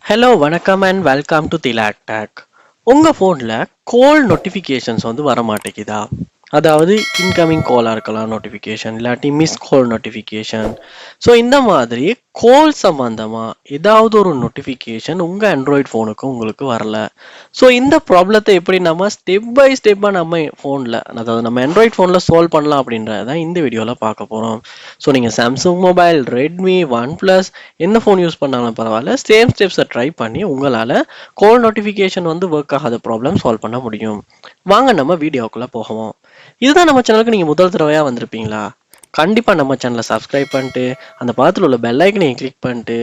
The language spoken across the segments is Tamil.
ஹலோ வணக்கம் and welcome to Thilak take. உங்கள் ஃபோனில் கால் நோட்டிஃபிகேஷன்ஸ் வந்து வர மாட்டேங்குதா? அதாவது இன்கமிங் காலாக இருக்கலாம் நோட்டிஃபிகேஷன், இல்லாட்டி மிஸ் கால் நோட்டிஃபிகேஷன். ஸோ இந்த மாதிரி கால் சம்மந்தமாக ஏதாவது ஒரு நோட்டிஃபிகேஷன் உங்கள் ஆண்ட்ராய்ட் ஃபோனுக்கு உங்களுக்கு வரல. ஸோ இந்த ப்ராப்ளத்தை எப்படி நம்ம ஸ்டெப் பை ஸ்டெப்பாக நம்ம ஃபோனில், அதாவது நம்ம ஆண்ட்ராய்ட் ஃபோனில் சால்வ் பண்ணலாம் அப்படின்றத இந்த வீடியோவில் பார்க்க போகிறோம். ஸோ நீங்கள் Samsung mobile, Redmi, one plus எந்த ஃபோன் யூஸ் பண்ணாலும் பரவாயில்ல, சேம் ஸ்டெப்ஸை ட்ரை பண்ணி உங்களால் கால் நோட்டிஃபிகேஷன் வந்து ஒர்க் ஆகாத ப்ராப்ளம் சால்வ் பண்ண முடியும். வாங்க நம்ம வீடியோக்குள்ளே போவோம். இதுதான் நம்ம சேனலுக்கு நீங்கள் முதல் தடவையாக வந்திருப்பீங்களா? கண்டிப்பாக நம்ம சேனலை சப்ஸ்கிரைப் பண்ணிட்டு அந்த பக்கத்தில் உள்ள பெல் ஐக்கனையும் கிளிக் பண்ணிட்டு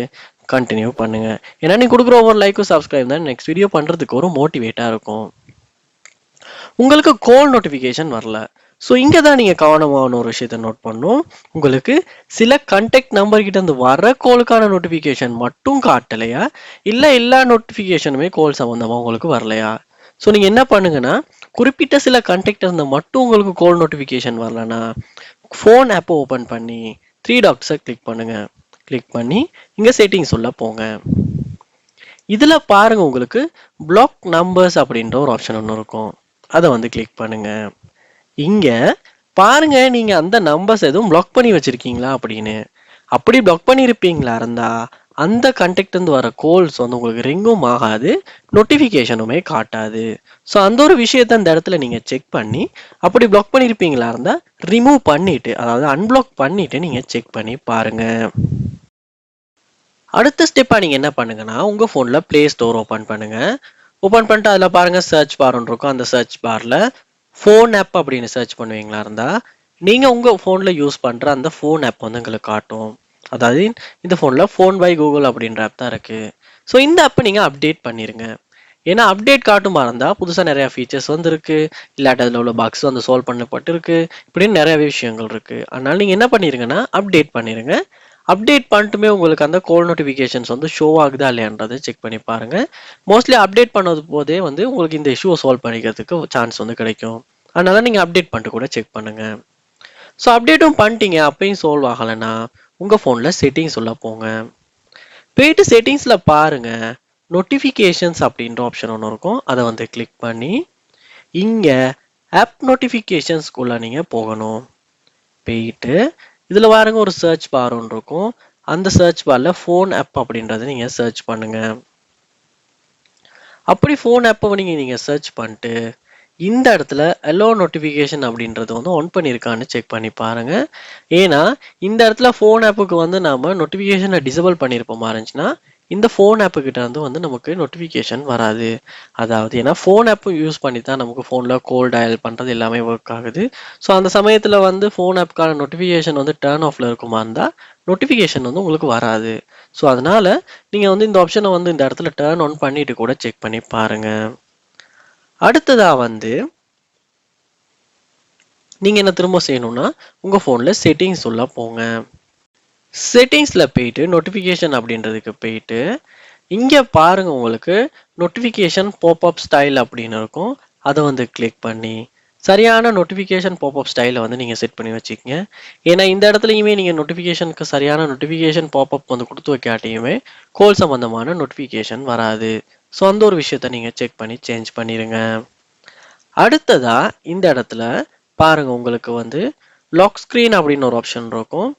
கண்டினியூ பண்ணுங்கள். ஏன்னா நீ கொடுக்குற ஒவ்வொரு லைக்கும் சப்ஸ்கிரைப் தான் நெக்ஸ்ட் வீடியோ பண்ணுறதுக்கு ஒரு மோட்டிவேட்டாக இருக்கும். உங்களுக்கு கால் நோட்டிஃபிகேஷன் வரல. ஸோ இங்கே தான் நீங்கள் கவனமான ஒரு விஷயத்தை நோட் பண்ணணும். உங்களுக்கு சில கான்டாக்ட் நம்பர்கிட்ட இருந்து வர காலுக்கான நோட்டிஃபிகேஷன் மட்டும் காட்டலையா, இல்லை எல்லா நோட்டிஃபிகேஷனுமே கால் சம்மந்தமாக உங்களுக்கு வரலையா? ஸோ நீங்கள் என்ன பண்ணுங்கன்னா, குறிப்பிட்ட சில கான்டாக்ட் இருந்தால் மட்டும் உங்களுக்கு கால் நோட்டிஃபிகேஷன் வரலன்னா ஃபோன் ஆப்பை ஓப்பன் பண்ணி த்ரீ டாட்ஸை கிளிக் பண்ணுங்கள். கிளிக் பண்ணி இங்கே செட்டிங்ஸ் உள்ள போங்க. இதில் பாருங்கள், உங்களுக்கு பிளாக் நம்பர்ஸ் அப்படின்ற ஒரு ஆப்ஷன் ஒன்று இருக்கும். அதை வந்து கிளிக் பண்ணுங்க. இங்கே பாருங்க, நீங்கள் அந்த நம்பர்ஸ் எதுவும் பிளாக் பண்ணி வச்சுருக்கீங்களா அப்படின்னு. அப்படி பிளாக் பண்ணியிருப்பீங்களா இருந்தால் அந்த கான்டாக்ட் இருந்து வர கால்ஸ் வந்து உங்களுக்கு ரிங்கும் ஆகாது, நோட்டிஃபிகேஷனுமே காட்டாது. ஸோ அந்த ஒரு விஷயத்தை அந்த இடத்துல நீங்கள் செக் பண்ணி, அப்படி பிளாக் பண்ணியிருப்பீங்களா இருந்தால் ரிமூவ் பண்ணிவிட்டு, அதாவது அன்பிளாக் பண்ணிவிட்டு நீங்கள் செக் பண்ணி பாருங்கள். அடுத்த ஸ்டெப்பாக நீங்கள் என்ன பண்ணுங்கன்னா, உங்கள் ஃபோனில் ப்ளே ஸ்டோர் ஓப்பன் பண்ணுங்கள். ஓப்பன் பண்ணிட்டு அதில் பாருங்கள் சர்ச் பார் ஒன்று இருக்கும். அந்த சர்ச் பாரில் ஃபோன் ஆப் அப்படின்னு சர்ச் பண்ணுவீங்களா இருந்தால் நீங்கள் உங்கள் ஃபோனில் யூஸ் பண்ணுற அந்த ஃபோன் ஆப் வந்து உங்களுக்கு காட்டும். அதாவது இந்த ஃபோனில் ஃபோன் பை கூகுள் அப்படின்ற ஆப் தான் இருக்குது. ஸோ இந்த ஆப்பை நீங்கள் அப்டேட் பண்ணிடுங்க. ஏன்னா அப்டேட் காட்டுமா இருந்தால் புதுசாக நிறையா ஃபீச்சர்ஸ் வந்துருக்கு, இல்லாட்டி அதில் உள்ள பாக்ஸ் வந்து சால்வ் பண்ணப்பட்டிருக்கு, இப்படின்னு நிறைய விஷயங்கள் இருக்குது. அதனால் நீங்கள் என்ன பண்ணிடுங்கன்னா அப்டேட் பண்ணிடுங்க. அப்டேட் பண்ணிட்டுமே உங்களுக்கு அந்த கால் நோட்டிஃபிகேஷன்ஸ் வந்து ஷோ ஆகுதா இல்லையான்றதை செக் பண்ணி பாருங்கள். மோஸ்ட்லி அப்டேட் பண்ணது போதே வந்து உங்களுக்கு இந்த இஷ்யூவை சால்வ் பண்ணிக்கிறதுக்கு சான்ஸ் வந்து கிடைக்கும். அதனால் நீங்கள் அப்டேட் பண்ணிட்டு கூட செக் பண்ணுங்கள். ஸோ அப்டேட்டும் பண்ணிட்டீங்க, அப்பயும் சால்வ் ஆகலைன்னா உங்கள் ஃபோனில் செட்டிங்ஸ் உள்ள போங்க. போயிட்டு செட்டிங்ஸில் பாருங்கள், நோட்டிஃபிகேஷன்ஸ் அப்படின்ற ஆப்ஷன் ஒன்று இருக்கும். அதை வந்து கிளிக் பண்ணி இங்கே ஆப் நோட்டிஃபிகேஷன்ஸ்குள்ளே நீங்கள் போகணும். போயிட்டு இதில் பாருங்க ஒரு சர்ச் பார் ஒன்று இருக்கும். அந்த சர்ச் பாரில் ஃபோன் ஆப் அப்படின்றத நீங்கள் சர்ச் பண்ணுங்கள். அப்படி ஃபோன் ஆப்பை நீங்கள் சர்ச் பண்ணிட்டு இந்த இடத்துல அலோ நோட்டிஃபிகேஷன் அப்படின்றது வந்து ஆன் பண்ணியிருக்கான்னு செக் பண்ணி பாருங்கள். ஏன்னா இந்த இடத்துல ஃபோன் ஆப்புக்கு வந்து நாம் நோட்டிஃபிகேஷனை டிசபிள் பண்ணியிருப்போமா இருந்துச்சுன்னா இந்த ஃபோன் ஆப்புக்கிட்ட வந்து நமக்கு நோட்டிஃபிகேஷன் வராது. அதாவது ஏன்னா ஃபோன் ஆப்பு யூஸ் பண்ணி தான் நமக்கு ஃபோனில் கால் டயல் பண்ணுறது எல்லாமே ஒர்க் ஆகுது. ஸோ அந்த சமயத்தில் வந்து ஃபோன் ஆப்புக்கான நோட்டிஃபிகேஷன் வந்து டர்ன் ஆஃபில் இருக்குமா இருந்தால் நோட்டிஃபிகேஷன் வந்து உங்களுக்கு வராது. ஸோ அதனால் நீங்கள் வந்து இந்த ஆப்ஷனை வந்து இந்த இடத்துல டர்ன் ஆன் பண்ணிட்டு கூட செக் பண்ணி பாருங்கள். அடுத்ததாக வந்து நீங்கள் என்ன திரும்ப செய்யணும்னா உங்கள் ஃபோனில் செட்டிங்ஸ் உள்ள போங்க. செட்டிங்ஸில் போயிட்டு நோட்டிஃபிகேஷன் அப்படின்றதுக்கு போயிட்டு இங்கே பாருங்கள், உங்களுக்கு நோட்டிஃபிகேஷன் பாப்அப் ஸ்டைல் அப்படின்னு இருக்கும். அதை வந்து கிளிக் பண்ணி சரியான நோட்டிஃபிகேஷன் பாப்அப் ஸ்டைலை வந்து நீங்கள் செட் பண்ணி வச்சுக்கோங்க. ஏன்னா இந்த இடத்துலையுமே நீங்கள் நோட்டிஃபிகேஷனுக்கு சரியான நோட்டிஃபிகேஷன் பாப்அப் வந்து கொடுத்து வைக்காட்டியுமே கால் சம்மந்தமான நோட்டிஃபிகேஷன் வராது. ஸோ அந்த ஒரு விஷயத்த நீங்கள் செக் பண்ணி சேஞ்ச் பண்ணிடுங்க. அடுத்ததா இந்த இடத்துல பாருங்க, உங்களுக்கு வந்து லாக் ஸ்க்ரீன் அப்படின்னு ஒரு ஆப்ஷன் இருக்கும்.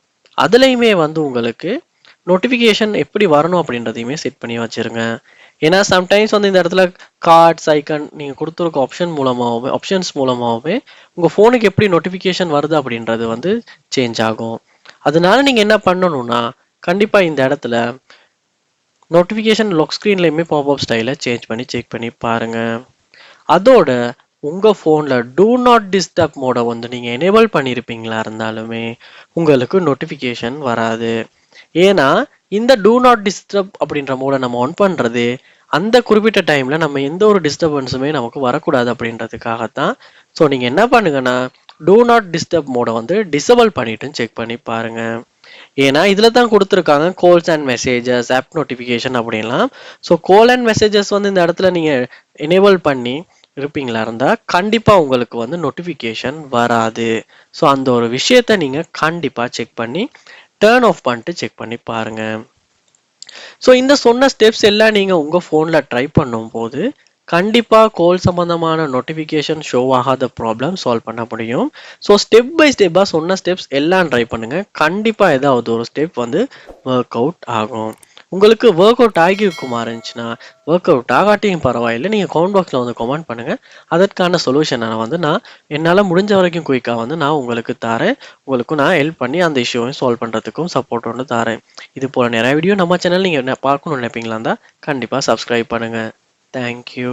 அதுலேயுமே வந்து உங்களுக்கு நோட்டிஃபிகேஷன் எப்படி வரணும் அப்படின்றதையுமே செட் பண்ணி வச்சுருங்க. ஏன்னா சம்டைம்ஸ் வந்து இந்த இடத்துல கார்ட்ஸ் ஐக்கன் நீங்கள் கொடுத்துருக்க ஆப்ஷன்ஸ் மூலமாகவே உங்கள் ஃபோனுக்கு எப்படி நோட்டிஃபிகேஷன் வருது அப்படின்றது வந்து சேஞ்ச் ஆகும். அதனால நீங்கள் என்ன பண்ணணும்னா கண்டிப்பாக இந்த இடத்துல நோட்டிஃபிகேஷன் லாக் ஸ்க்ரீன்லேயுமே பாப்அப் ஸ்டைலை சேஞ்ச் பண்ணி செக் பண்ணி பாருங்கள். அதோட உங்கள் ஃபோனில் டூ நாட் டிஸ்டர்ப் மோடை வந்து நீங்கள் எனேபிள் பண்ணியிருப்பீங்களா இருந்தாலுமே உங்களுக்கு நோட்டிஃபிகேஷன் வராது. ஏன்னா இந்த டூ நாட் டிஸ்டர்ப் அப்படின்ற மோடை நம்ம ஆன் பண்ணுறது அந்த குறிப்பிட்ட டைமில் நம்ம எந்த ஒரு டிஸ்டர்பன்ஸுமே நமக்கு வரக்கூடாது அப்படின்றதுக்காகத்தான். ஸோ நீங்கள் என்ன பண்ணுங்கன்னா டூ நாட் டிஸ்டர்ப் மோடை வந்து டிசபிள் பண்ணிவிட்டு செக் பண்ணி பாருங்கள். ஏன்னா இதில் தான் கொடுத்துருக்காங்க calls and messages, app notification அப்படின்லாம். ஸோ கால் அண்ட் மெசேஜஸ் வந்து இந்த இடத்துல நீங்கள் எனேபிள் பண்ணி இருப்பீங்களா இருந்தால் கண்டிப்பாக உங்களுக்கு வந்து நோட்டிஃபிகேஷன் வராது. ஸோ அந்த ஒரு விஷயத்தை நீங்கள் கண்டிப்பாக செக் பண்ணி டர்ன் ஆஃப் பண்ணிட்டு செக் பண்ணி பாருங்கள். ஸோ இந்த சொன்ன ஸ்டெப்ஸ் எல்லாம் நீங்கள் உங்கள் ஃபோனில் ட்ரை பண்ணும்போது கண்டிப்பாக கால் சம்மந்தமான நோட்டிஃபிகேஷன் ஷோ ஆகாத ப்ராப்ளம் சால்வ் பண்ண முடியும். ஸோ ஸ்டெப் பை ஸ்டெப்பாக சொன்ன ஸ்டெப்ஸ் எல்லாம் ட்ரை பண்ணுங்கள். கண்டிப்பாக ஏதாவது ஒரு ஸ்டெப் வந்து ஒர்க் அவுட் ஆகும். உங்களுக்கு ஒர்க் அவுட் ஆகியிருக்குமா இருந்துச்சுன்னா, ஒர்க் அவுட் ஆகாட்டியும் பரவாயில்லை, நீங்கள் கமெண்ட் பாக்ஸில் வந்து கமெண்ட் பண்ணுங்கள். அதற்கான சொல்யூஷனை வந்து நான் என்னால் முடிஞ்ச வரைக்கும் குயிக்காக வந்து நான் உங்களுக்கு தரேன். உங்களுக்கும் நான் ஹெல்ப் பண்ணி அந்த இஷ்யூவையும் சால்வ் பண்ணுறதுக்கும் சப்போர்ட் ஒன்று தரேன். இது போல் நிறைய வீடியோ நம்ம சேனல் நீங்கள் பார்க்கணும்னு நினைப்பீங்களா இருந்தால் கண்டிப்பாக சப்ஸ்கிரைப் பண்ணுங்கள். தேங்க்யூ.